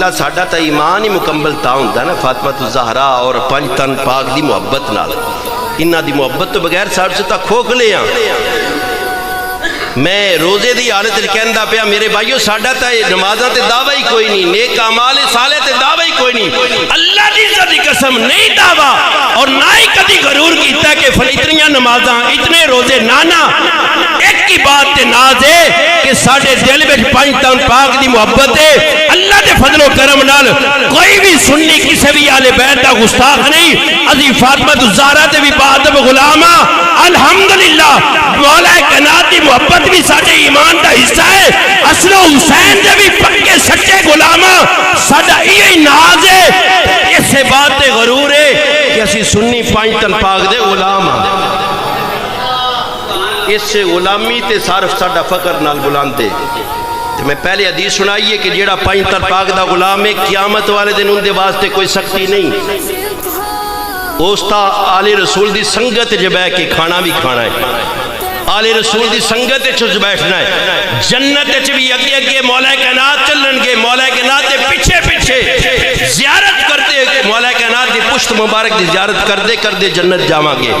الحمدللہ ساڈا تا ایمان ہی مکمل تا ہوندا نا فاطمہ الزہرا اور پنج تن پاک دی محبت نال. انہاں دی محبت تو بغیر ساڈے سے تا کھوکھلے ہاں. میں روزے دی حالت کہندا پیا میرے بھائیو ساڈا تا نمازاں تے دعویٰ ہی کوئی نہیں, نیک اعمال صالح تے دعویٰ ہی کوئی نہیں. اللہ دی عزت دی قسم نہیں دعویٰ اور نہ ہی کدی غرور کیتا کہ اتنیاں نمازاں اتنے روزے نانا. ایک ہی بات تے ناز ہے کہ ساڈے دل وچ پنج تن پاک دی محبت ہے. اللہ دے فضل و کرم نال کوئی بھی سنی کسی بھی اہل بیت دا گستاخ نہیں. اسی فاطمہ الزہرا تے بھی باادب غلام ہاں الحمدللہ. مولا کائنات دی محبت بھی ساڈے ایمان دا حصہ ہے. اصل حسین دے بھی پکے سچے غلام ہاں. ساڈا یہی ناز ہے, اس بات تے غرور ہے کہ اسی سنی پنج تن پاک دے غلام ہاں. اس سے غلامی تے صرف ساڈا فخر نال بلاندے. میں پہلے حدیث سنائیے کہ جیڑا پنج تن پاک دا غلام ہے قیامت والے دن ان دے واسطے کوئی سختی نہیں. اوستا آل رسول دی سنگت جب ہے کہ کھانا بھی کھانا ہے, آل رسول دی سنگت چھ بیٹھنا ہے. جنت چھ بھی اگے اگے مولا کائنات چلن گے, مولا کائنات دے پیچھے پیچھے زیارت کرتے, مولا کائنات دی پشت مبارک دی زیارت کردے کردے جنت جاواں گے.